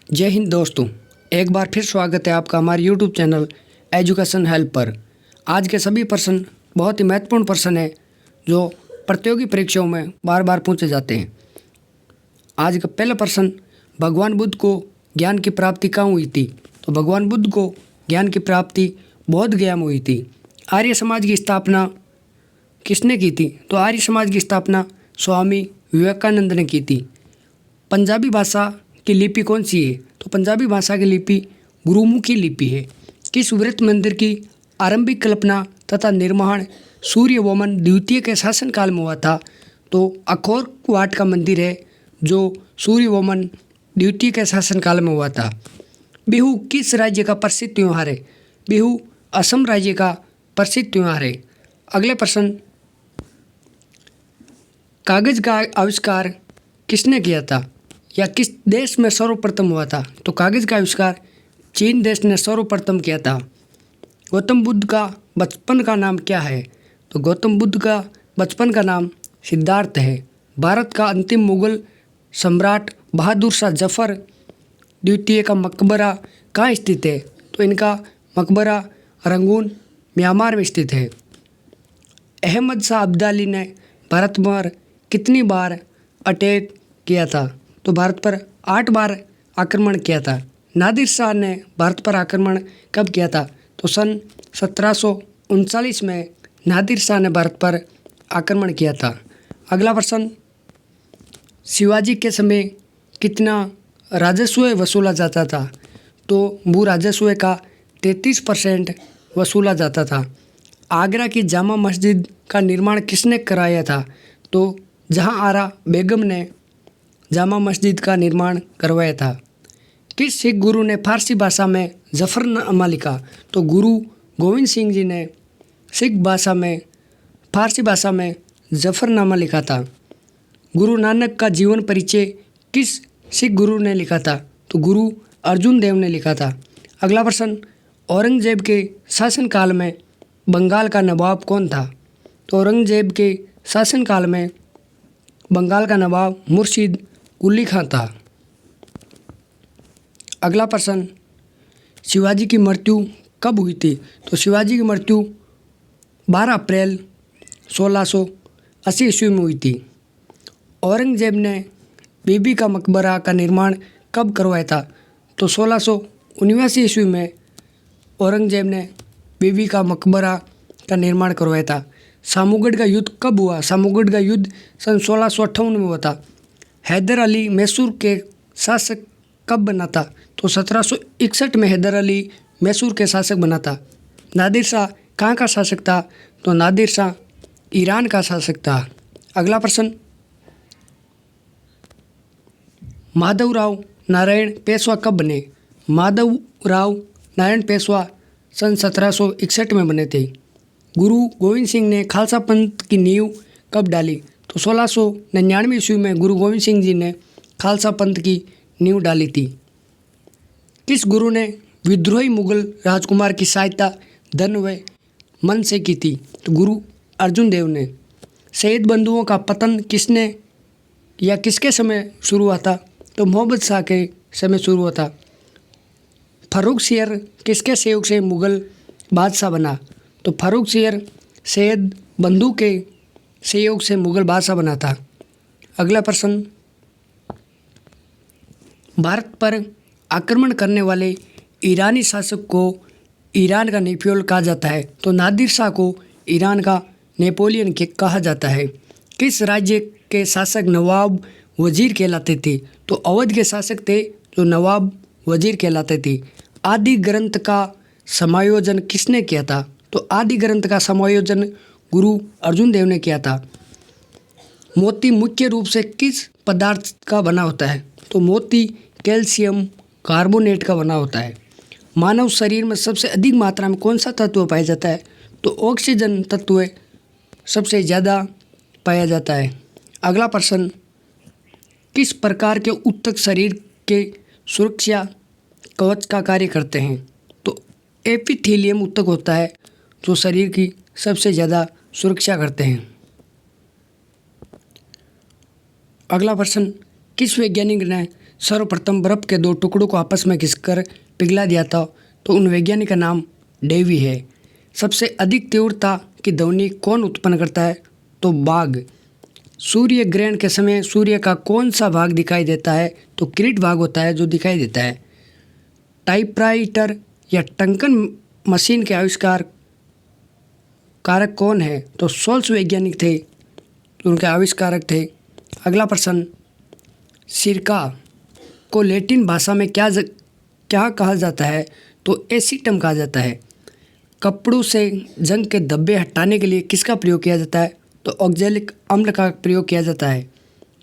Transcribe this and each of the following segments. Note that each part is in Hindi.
जय हिंद दोस्तों, एक बार फिर स्वागत है आपका हमारे YouTube चैनल एजुकेशन हेल्प पर। आज के सभी प्रश्न बहुत ही महत्वपूर्ण प्रश्न है जो प्रतियोगी परीक्षाओं में बार बार पूछे जाते हैं। आज का पहला प्रश्न, भगवान बुद्ध को ज्ञान की प्राप्ति कहाँ हुई थी? तो भगवान बुद्ध को ज्ञान की प्राप्ति बोध गया में हुई थी। आर्य समाज की स्थापना किसने की थी? तो आर्य समाज की स्थापना स्वामी विवेकानंद ने की थी। पंजाबी भाषा की लिपि कौन सी है? तो पंजाबी भाषा की लिपि गुरुमुखी लिपि है। किस वृत्त मंदिर की आरंभिक कल्पना तथा निर्माण सूर्यवर्मन द्वितीय के शासनकाल में हुआ था? तो अखोर वाट का मंदिर है जो सूर्यवर्मन द्वितीय के शासनकाल में हुआ था। बिहू किस राज्य का प्रसिद्ध त्यौहार है? बिहू असम राज्य का प्रसिद्ध त्यौहार है। अगले प्रश्न, कागज का आविष्कार किसने किया था या किस देश में सर्वप्रथम हुआ था? तो कागज का आविष्कार चीन देश ने सर्वप्रथम किया था। गौतम बुद्ध का बचपन का नाम क्या है? तो गौतम बुद्ध का बचपन का नाम सिद्धार्थ है। भारत का अंतिम मुगल सम्राट बहादुर शाह जफर द्वितीय का मकबरा कहाँ स्थित है? तो इनका मकबरा रंगून म्यांमार में स्थित है। अहमद शाह अब्दाली ने भारत पर कितनी बार अटैक किया था? तो भारत पर 8 बार आक्रमण किया था। नादिर शाह ने भारत पर आक्रमण कब किया था? तो सन 1739 में नादिर शाह ने भारत पर आक्रमण किया था। अगला प्रश्न, शिवाजी के समय कितना राजस्व वसूला जाता था? तो भू राजस्व का 33% वसूला जाता था। आगरा की जामा मस्जिद का निर्माण किसने कराया था? तो जहां आरा बेगम ने जामा मस्जिद का निर्माण करवाया था। किस सिख गुरु ने फारसी भाषा में जफरनामा लिखा? तो गुरु गोविंद सिंह जी ने सिख भाषा में फारसी भाषा में जफरनामा लिखा था। गुरु नानक का जीवन परिचय किस सिख गुरु ने लिखा था? तो गुरु अर्जुन देव ने लिखा था। अगला प्रश्न, औरंगजेब के शासनकाल में बंगाल का नवाब कौन था? तो औरंगजेब के शासनकाल में बंगाल का नवाब मुर्शिद कुली खां था। अगला प्रश्न, शिवाजी की मृत्यु कब हुई थी? तो शिवाजी की मृत्यु 12 अप्रैल 1680 ईस्वी में हुई थी। औरंगजेब ने बीबी का मकबरा का निर्माण कब करवाया था? तो 1679 ईस्वी में औरंगजेब ने बीबी का मकबरा का निर्माण करवाया था। सामूगढ़ का युद्ध कब हुआ? सामूगढ़ का युद्ध सन 1658 में हुआ था। हैदर अली मैसूर के शासक कब बना था? तो 1761 में हैदर अली मैसूर के शासक बना था। नादिर शाह कहाँ का शासक था? तो नादिर शाह ईरान का शासक था। अगला प्रश्न, माधवराव नारायण पेशवा कब बने? माधवराव नारायण पेशवा सन 1761 में बने थे। गुरु गोविंद सिंह ने खालसा पंथ की नींव कब डाली? तो 1699 ईस्वी में गुरु गोविंद सिंह जी ने खालसा पंथ की नींव डाली थी। किस गुरु ने विद्रोही मुगल राजकुमार की सहायता धन व मन से की थी? तो गुरु अर्जुन देव ने। शहीद बंधुओं का पतन किसने या किसके समय शुरू हुआ था? तो मोहम्मद शाह के समय शुरू हुआ था। फारूक शेर किसके सहयोग से मुगल बादशाह बना? तो फारूक शेर सैयद बंधु के सहयोग से मुगल बादशाह बना था। अगला प्रश्न, भारत पर आक्रमण करने वाले ईरानी शासक को ईरान का नेपोलियन कहा जाता है। तो नादिर शाह को ईरान का नेपोलियन कहा जाता है। किस राज्य के शासक नवाब वजीर कहलाते थे? तो अवध के शासक थे जो नवाब वजीर कहलाते थे। आदि ग्रंथ का समायोजन किसने किया था? तो आदि ग्रंथ का समायोजन गुरु अर्जुन देव ने किया था। मोती मुख्य रूप से किस पदार्थ का बना होता है? तो मोती कैल्शियम कार्बोनेट का बना होता है। मानव शरीर में सबसे अधिक मात्रा में कौन सा तत्व पाया जाता है? तो ऑक्सीजन तत्व सबसे ज़्यादा पाया जाता है। अगला प्रश्न, किस प्रकार के ऊतक शरीर के सुरक्षा कवच का कार्य करते हैं? तो एपिथेलियम ऊतक होता है जो शरीर की सबसे ज़्यादा सुरक्षा करते हैं। अगला प्रश्न, किस वैज्ञानिक ने सर्वप्रथम बर्फ़ के दो टुकड़ों को आपस में घिसकर पिघला दिया था, तो उन वैज्ञानिक का नाम डेवी है। सबसे अधिक तीव्रता की ध्वनि कौन उत्पन्न करता है? तो बाघ। सूर्य ग्रहण के समय सूर्य का कौन सा भाग दिखाई देता है? तो किरीट भाग होता है जो दिखाई देता है। टाइपराइटर या टंकन मशीन के आविष्कार कारक कौन है? तो सोल्स वैज्ञानिक थे, तो उनके आविष्कारक थे। अगला प्रश्न, सिरका को लैटिन भाषा में क्या कहा जाता है? तो एसीटम कहा जाता है। कपड़ों से जंग के धब्बे हटाने के लिए किसका प्रयोग किया जाता है? तो ऑक्जेलिक अम्ल का प्रयोग किया जाता है।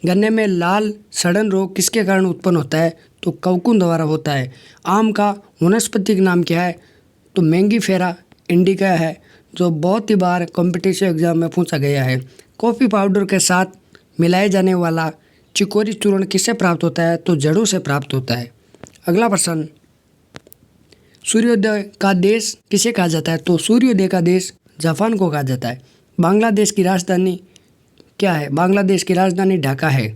गन्ने में लाल सड़न रोग किसके कारण उत्पन्न होता है? तो कवकुन द्वारा होता है। आम का वानस्पतिक नाम क्या है? तो मैंगीफेरा इंडिका है, जो बहुत ही बार कॉम्पिटिटिव एग्जाम में पूछा गया है। कॉफ़ी पाउडर के साथ मिलाए जाने वाला चिकोरी चूर्ण किससे प्राप्त होता है? तो जड़ों से प्राप्त होता है। अगला प्रश्न, सूर्योदय का देश किसे कहा जाता है? तो सूर्योदय का देश जापान को कहा जाता है। बांग्लादेश की राजधानी क्या है? बांग्लादेश की राजधानी ढाका है।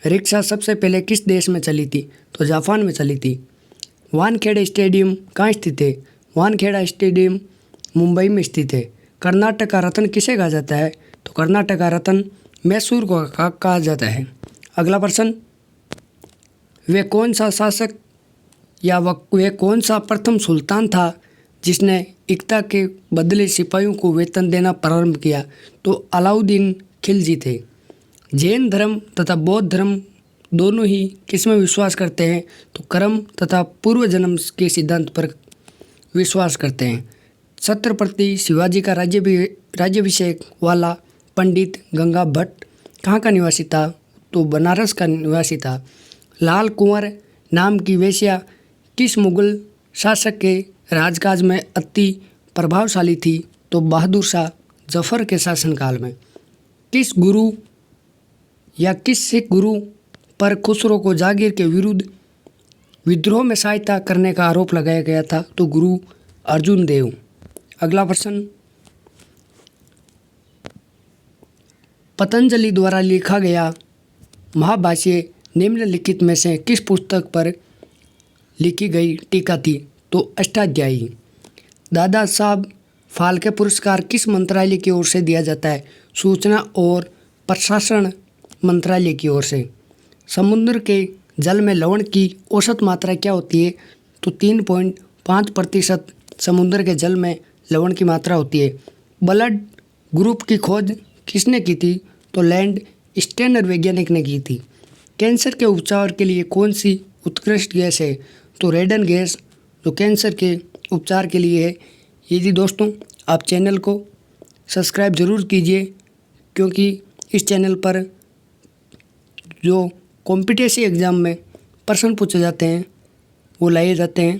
रिक्शा सबसे पहले किस देश में चली थी? तो जापान में चली थी। वानखेड़े स्टेडियम कहाँ स्थित है? वानखेड़ा स्टेडियम मुंबई में स्थित है। कर्नाटक का रत्न किसे कहा जाता है? तो कर्नाटक का रत्न मैसूर को कहा जाता है। अगला प्रश्न, वे कौन सा शासक या वे कौन सा प्रथम सुल्तान था जिसने एकता के बदले सिपाहियों को वेतन देना प्रारंभ किया? तो अलाउद्दीन खिलजी थे। जैन धर्म तथा बौद्ध धर्म दोनों ही किसमें विश्वास करते हैं? तो कर्म तथा पूर्व जन्म के सिद्धांत पर विश्वास करते हैं। छत्रपति शिवाजी का राज्याभिषेक वाला पंडित गंगा भट्ट कहाँ का निवासी था? तो बनारस का निवासी था। लाल कुंवर नाम की वेश्या किस मुगल शासक के राजकाज में अति प्रभावशाली थी? तो बहादुर शाह जफर के शासनकाल में। किस गुरु या किस सिख गुरु पर खुसरो को जागीर के विरुद्ध विद्रोह में सहायता करने का आरोप लगाया गया था? तो गुरु अर्जुन देव। अगला प्रश्न, पतंजलि द्वारा लिखा गया महाभाष्य निम्नलिखित में से किस पुस्तक पर लिखी गई टीका थी? तो अष्टाध्यायी। दादा साहब फाल्के पुरस्कार किस मंत्रालय की ओर से दिया जाता है? सूचना और प्रशासन मंत्रालय की ओर से। समुद्र के जल में लवण की औसत मात्रा क्या होती है? तो 3.5% समुद्र के जल में लवण की मात्रा होती है। ब्लड ग्रुप की खोज किसने की थी? तो लैंड स्टेनर वैज्ञानिक ने की थी। कैंसर के उपचार के लिए कौन सी उत्कृष्ट गैस है? तो रेडन गैस, जो कैंसर के उपचार के लिए है। यदि दोस्तों आप चैनल को सब्सक्राइब ज़रूर कीजिए, क्योंकि इस चैनल पर जो कॉम्पिटिटिव एग्ज़ाम में प्रश्न पूछे जाते हैं वो लाए जाते हैं।